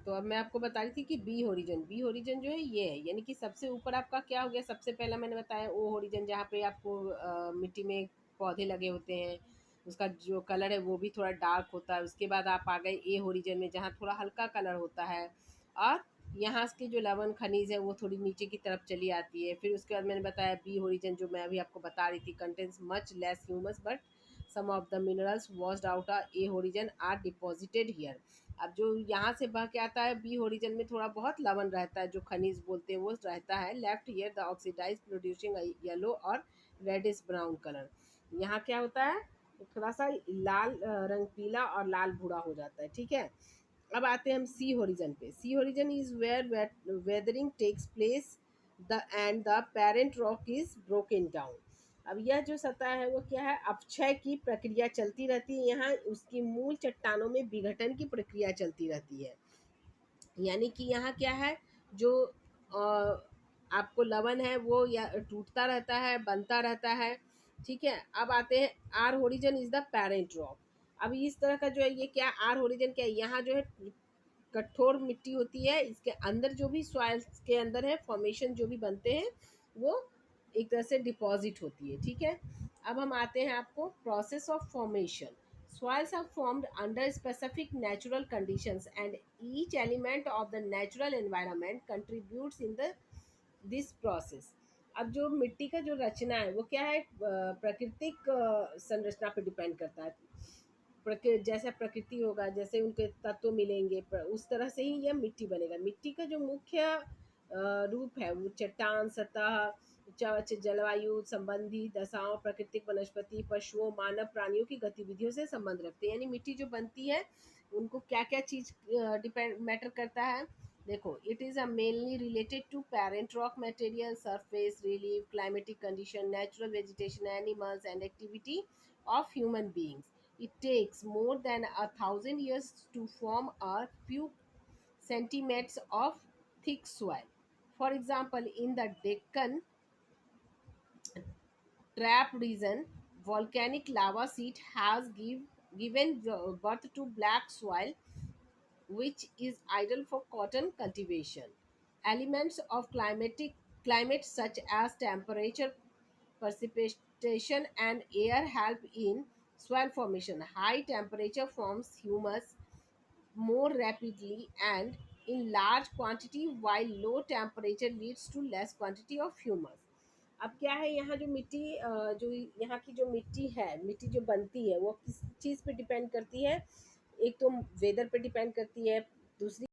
तो अब मैं आपको बता रही थी कि बी होरिजन जो है ये है, यानी कि सबसे ऊपर आपका क्या हो गया, सबसे पहला मैंने बताया ओ होरिजन, जहाँ पे आपको मिट्टी में पौधे लगे होते हैं, उसका जो कलर है वो भी थोड़ा डार्क होता है। उसके बाद आप आ गए ए होरिजन में, जहाँ थोड़ा हल्का कलर होता है, और यहाँ की जो लवण खनिज है वो थोड़ी नीचे की तरफ चली आती है। फिर उसके बाद मैंने बताया बी होरिजन, जो मैं अभी आपको बता रही थी, contains much less humus but some of the minerals washed out A horizon are deposited here. अब जो यहाँ से बह के आता है बी होरिजन में थोड़ा बहुत लवण रहता है, जो खनिज बोलते हैं वो रहता है। Left here the oxidise producing yellow और रेडिश ब्राउन कलर। यहाँ क्या होता है, थोड़ा सा लाल रंग, पीला और लाल भूरा हो जाता है, ठीक है। अब आते हैं हम सी होरिजन पे। C horizon is where weathering takes place the end the parent rock is broken down. अब यह जो सतह है वो क्या है, अपक्षय की प्रक्रिया चलती रहती है, यहाँ उसकी मूल चट्टानों में विघटन की प्रक्रिया चलती रहती है। यानी कि यहाँ क्या है, जो आपको लवण है वो या टूटता रहता है, बनता रहता है, ठीक है। अब आते हैं R horizon is the parent rock. अब इस तरह का जो है ये क्या, आर होरिजन क्या है, यहाँ जो है कठोर मिट्टी होती है, इसके अंदर जो भी सॉइल के अंदर है फॉर्मेशन जो भी बनते हैं वो एक तरह से डिपॉजिट होती है, ठीक है। अब हम आते हैं आपको process of formation. Soils are formed under specific natural conditions and each element of the natural environment contributes in this process. अब जो मिट्टी का जो रचना है वो क्या है, प्राकृतिक संरचना पर डिपेंड करता है। जैसा प्रकृति होगा, जैसे उनके तत्व मिलेंगे, उस तरह से ही यह मिट्टी बनेगा। मिट्टी का जो मुख्य रूप है वो चट्टान सतह, जलवायु संबंधी दशाओं, प्राकृतिक वनस्पति, पशुओं, मानव, प्राणियों की गतिविधियों से संबंध रखते हैं। यानी मिट्टी जो बनती है उनको क्या क्या चीज डिपेंड मैटर करता है। देखो, it is a mainly related to parent rock material, surface relief, climatic condition, natural vegetation, animals and activity of human beings. It takes more than 1,000 years to form a few centimeters of thick soil. For example, in the Deccan Trap region, volcanic lava sheet has given birth to black soil, which is ideal for cotton cultivation. Elements of climate such as temperature, precipitation, and air help in soil formation. High temperature forms humus more rapidly and in large quantity, while low temperature leads to less quantity of humus. अब क्या है, यहाँ जो मिट्टी जो यहाँ की जो मिट्टी है, मिट्टी जो बनती है वो किस चीज़ पे डिपेंड करती है, एक तो वेदर पे डिपेंड करती है, दूसरी